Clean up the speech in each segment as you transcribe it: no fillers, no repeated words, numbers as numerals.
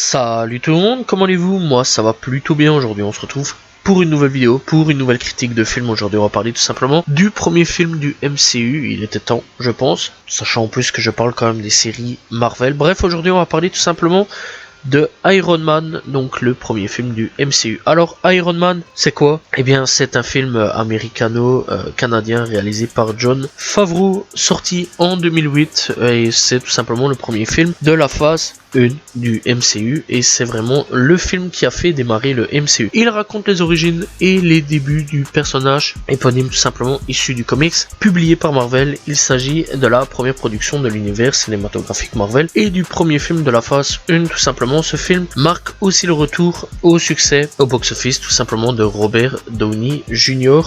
Salut tout le monde, comment allez-vous? Moi ça va plutôt bien. Aujourd'hui on se retrouve pour une nouvelle vidéo, pour une nouvelle critique de film. Aujourd'hui on va parler tout simplement du premier film du MCU, il était temps je pense, sachant en plus que je parle quand même des séries Marvel. Bref, aujourd'hui on va parler tout simplement de Iron Man, donc le premier film du MCU. Alors Iron Man, c'est quoi? Eh bien c'est un film américano-canadien réalisé par Jon Favreau, sorti en 2008, et c'est tout simplement le premier film de la phase 1 du MCU, et c'est vraiment le film qui a fait démarrer le MCU. Il raconte les origines et les débuts du personnage éponyme, tout simplement issu du comics publié par Marvel. Il s'agit de la première production de l'univers cinématographique Marvel et du premier film de la phase 1 tout simplement. Ce film marque aussi le retour au succès au box-office tout simplement de Robert Downey Jr.,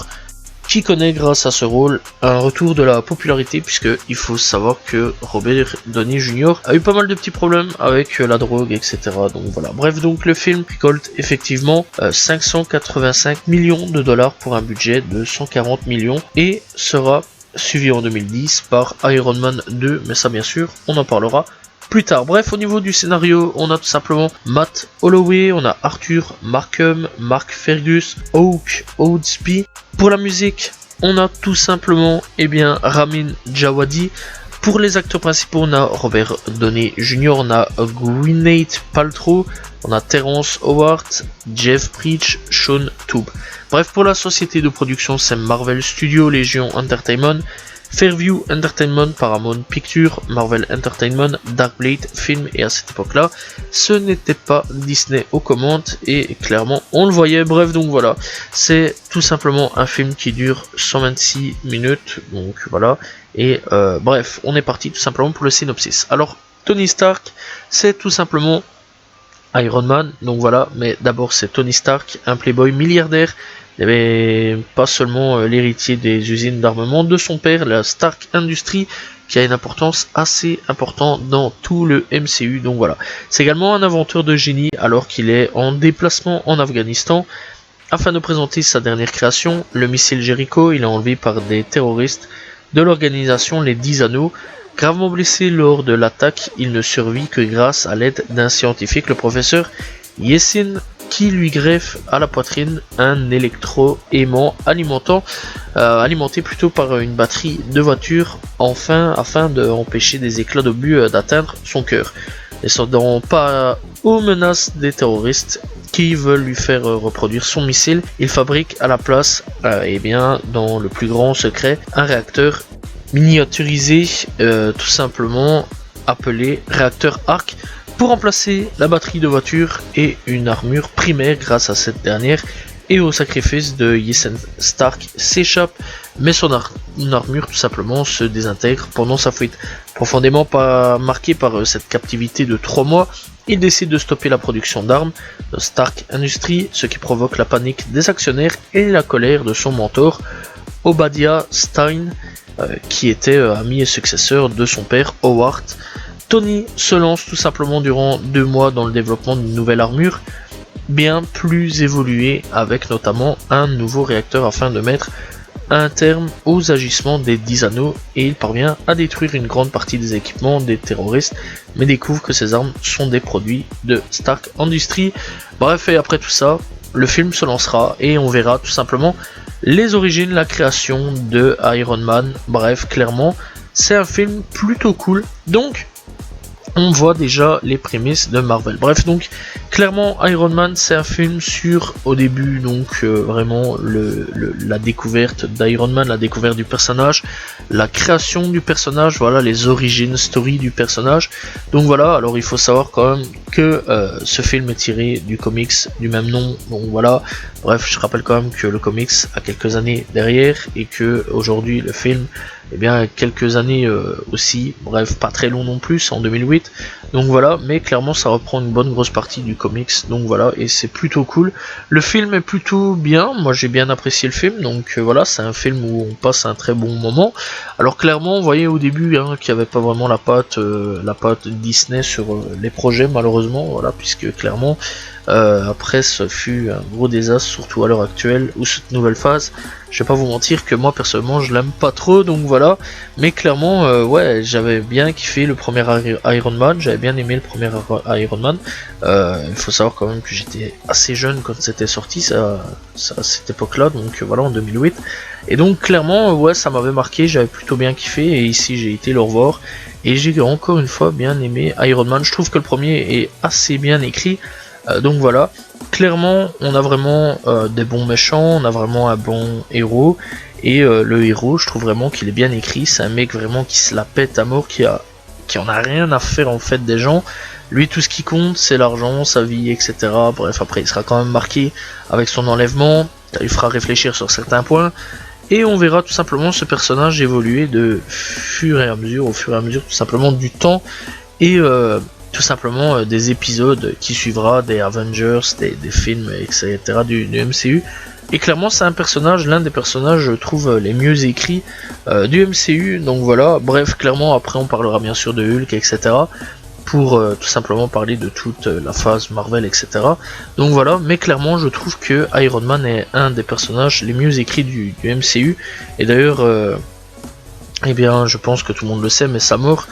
qui connaît grâce à ce rôle un retour de la popularité, puisque il faut savoir que Robert Downey Jr. a eu pas mal de petits problèmes avec la drogue, etc. Donc voilà. Bref, donc le film récolte effectivement 585 millions de dollars pour un budget de 140 millions et sera suivi en 2010 par Iron Man 2, mais ça bien sûr on en parlera plus tard. Bref, au niveau du scénario, on a tout simplement Matt Holloway, on a Arthur Markham, Mark Fergus, Hawk Oatsby. Pour la musique, on a tout simplement Ramin Djawadi. Pour les acteurs principaux, on a Robert Downey Jr., on a Gwyneth Paltrow, on a Terrence Howard, Jeff Bridges, Sean Toob. Bref, pour la société de production, c'est Marvel Studios, Legion Entertainment, Fairview Entertainment, Paramount Pictures, Marvel Entertainment, Darkblade Film, et à cette époque-là, ce n'était pas Disney aux commandes, et clairement on le voyait. Bref, donc voilà, c'est tout simplement un film qui dure 126 minutes, donc voilà, et bref, on est parti tout simplement pour le synopsis. Alors, Tony Stark, c'est tout simplement Iron Man, donc voilà, mais d'abord c'est Tony Stark, un playboy milliardaire. Il n'y avait pas seulement l'héritier des usines d'armement de son père, la Stark Industries, qui a une importance assez importante dans tout le MCU. Donc voilà, c'est également un inventeur de génie alors qu'il est en déplacement en Afghanistan afin de présenter sa dernière création, le missile Jericho. Il est enlevé par des terroristes de l'organisation Les 10 Anneaux. Gravement blessé lors de l'attaque, il ne survit que grâce à l'aide d'un scientifique, le professeur Yassin, qui lui greffe à la poitrine un électro-aimant alimenté plutôt par une batterie de voiture, afin d'empêcher des éclats d'obus d'atteindre son cœur. Ne cédant pas aux menaces des terroristes qui veulent lui faire reproduire son missile, il fabrique à la place, dans le plus grand secret, un réacteur miniaturisé, tout simplement appelé réacteur Arc, pour remplacer la batterie de voiture et une armure primaire. Grâce à cette dernière et au sacrifice de Yesen, Stark s'échappe, mais son armure tout simplement se désintègre pendant sa fuite. Profondément marqué par cette captivité de 3 mois, il décide de stopper la production d'armes de Stark Industries, ce qui provoque la panique des actionnaires et la colère de son mentor Obadiah Stane, qui était ami et successeur de son père Howard. Tony se lance tout simplement durant 2 mois dans le développement d'une nouvelle armure bien plus évoluée, avec notamment un nouveau réacteur afin de mettre un terme aux agissements des 10 Anneaux, et il parvient à détruire une grande partie des équipements des terroristes, mais découvre que ces armes sont des produits de Stark Industries. Bref, et après tout ça, le film se lancera et on verra tout simplement les origines, la création de Iron Man. Bref, clairement, c'est un film plutôt cool. Donc, on voit déjà les prémices de Marvel. Bref, donc clairement Iron Man, c'est un film sur, au début, donc vraiment la découverte d'Iron Man, la découverte du personnage, la création du personnage, voilà, les origines story du personnage. Donc voilà, alors il faut savoir quand même que ce film est tiré du comics du même nom, donc voilà. Bref, je rappelle quand même que le comics a quelques années derrière, et que aujourd'hui le film, quelques années aussi, bref, pas très long non plus, en 2008, donc voilà, mais clairement ça reprend une bonne grosse partie du comics, donc voilà, et c'est plutôt cool. Le film est plutôt bien, moi j'ai bien apprécié le film, donc voilà, c'est un film où on passe un très bon moment. Alors clairement, vous voyez au début qu'il n'y avait pas vraiment la patte Disney sur les projets, malheureusement, voilà, puisque clairement Après, ce fut un gros désastre, surtout à l'heure actuelle, ou cette nouvelle phase. Je vais pas vous mentir que moi personnellement je l'aime pas trop, donc voilà. Mais clairement, ouais, j'avais bien kiffé le premier Iron Man, j'avais bien aimé le premier Iron Man. Il faut savoir quand même que j'étais assez jeune quand c'était sorti, ça à cette époque-là, donc voilà, en 2008. Et donc clairement, ouais, ça m'avait marqué, j'avais plutôt bien kiffé, et ici j'ai été le revoir. Et j'ai encore une fois bien aimé Iron Man, je trouve que le premier est assez bien écrit. Donc voilà, clairement on a vraiment des bons méchants, on a vraiment un bon héros, et le héros je trouve vraiment qu'il est bien écrit, c'est un mec vraiment qui se la pète à mort, qui en a rien à faire en fait des gens. Lui tout ce qui compte c'est l'argent, sa vie, etc. Bref, après il sera quand même marqué avec son enlèvement, ça lui fera réfléchir sur certains points, et on verra tout simplement ce personnage évoluer de fur et à mesure, au fur et à mesure tout simplement du temps, et tout simplement des épisodes qui suivra, des Avengers, des films, etc. du MCU. Et clairement c'est un personnage, l'un des personnages je trouve les mieux écrits du MCU, donc voilà. Bref, clairement après on parlera bien sûr de Hulk, etc. pour tout simplement parler de toute la phase Marvel, etc. Donc voilà, mais clairement je trouve que Iron Man est un des personnages les mieux écrits du MCU, et d'ailleurs eh bien je pense que tout le monde le sait, mais sa mort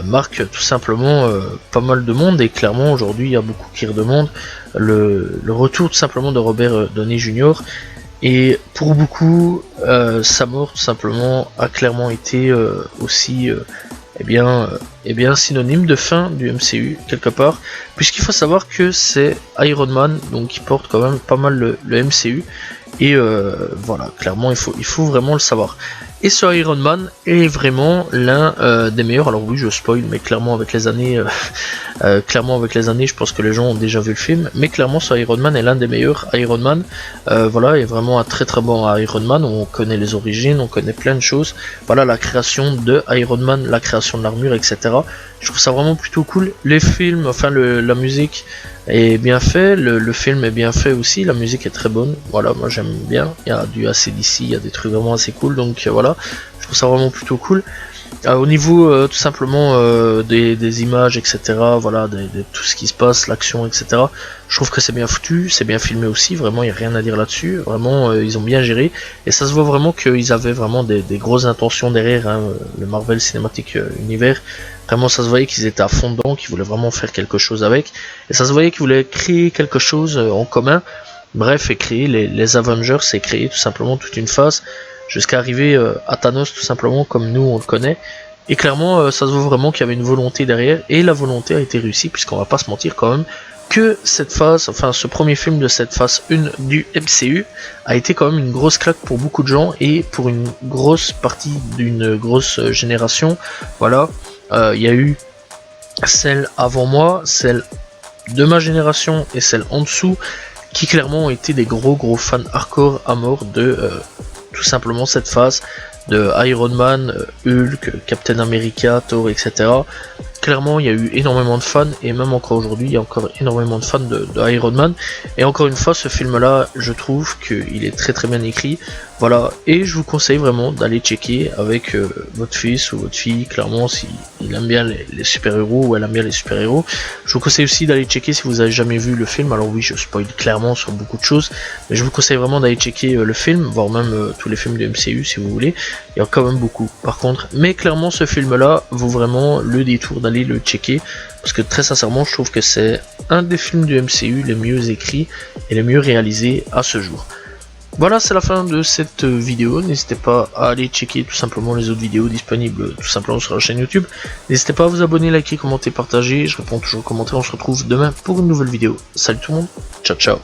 marque tout simplement pas mal de monde, et clairement aujourd'hui il y a beaucoup qui redemandent le retour tout simplement de Robert Downey Jr. Et pour beaucoup sa mort tout simplement a clairement été aussi eh bien synonyme de fin du MCU quelque part, puisqu'il faut savoir que c'est Iron Man donc qui porte quand même pas mal le MCU, et voilà, clairement il faut vraiment le savoir. Et ce Iron Man est vraiment l'un des meilleurs. Alors oui, je spoil, mais clairement avec les années, je pense que les gens ont déjà vu le film. Mais clairement, ce Iron Man est l'un des meilleurs Iron Man. Voilà, il est vraiment un très très bon Iron Man. On connaît les origines, on connaît plein de choses. Voilà, la création de Iron Man, la création de l'armure, etc. Je trouve ça vraiment plutôt cool. Les films, enfin la musique est bien fait, le film est bien fait aussi, la musique est très bonne, voilà, moi j'aime bien, il y a du AC/DC, il y a des trucs vraiment assez cool, donc voilà, je trouve ça vraiment plutôt cool. Au niveau tout simplement des images, etc., voilà, de tout ce qui se passe, l'action, etc., je trouve que c'est bien foutu, c'est bien filmé aussi, vraiment il n'y a rien à dire là-dessus, vraiment ils ont bien géré, et ça se voit vraiment qu'ils avaient vraiment des grosses intentions derrière, hein, le Marvel Cinematic Universe. Vraiment ça se voyait qu'ils étaient à fond dedans, qu'ils voulaient vraiment faire quelque chose avec, et ça se voyait qu'ils voulaient créer quelque chose en commun, bref, et créer les Avengers, et créer tout simplement toute une phase, jusqu'à arriver à Thanos tout simplement comme nous on le connaît. Et clairement ça se voit vraiment qu'il y avait une volonté derrière, et la volonté a été réussie, puisqu'on va pas se mentir quand même que cette phase, enfin ce premier film de cette phase 1 du MCU a été quand même une grosse claque pour beaucoup de gens, et pour une grosse partie d'une grosse génération. Voilà, il y a eu celle avant moi, celle de ma génération et celle en dessous, qui clairement ont été des gros fans hardcore à mort de tout simplement cette phase de Iron Man, Hulk, Captain America, Thor, etc. Clairement il y a eu énormément de fans, et même encore aujourd'hui il y a encore énormément de fans de Iron Man, et encore une fois ce film là je trouve qu'il est très bien écrit, voilà, et je vous conseille vraiment d'aller checker avec votre fils ou votre fille, clairement si il aime bien les super héros, ou elle aime bien les super héros. Je vous conseille aussi d'aller checker si vous avez jamais vu le film, alors oui je spoil clairement sur beaucoup de choses, mais je vous conseille vraiment d'aller checker le film, voire même tous les films de MCU si vous voulez, il y a quand même beaucoup par contre, mais clairement ce film là vaut vraiment le détour d'aller le checker, parce que très sincèrement je trouve que c'est un des films du MCU les mieux écrits et les mieux réalisés à ce jour. Voilà, c'est la fin de cette vidéo, n'hésitez pas à aller checker tout simplement les autres vidéos disponibles tout simplement sur la chaîne YouTube, n'hésitez pas à vous abonner, liker, commenter, partager, je réponds toujours aux commentaires, on se retrouve demain pour une nouvelle vidéo. Salut tout le monde, ciao ciao.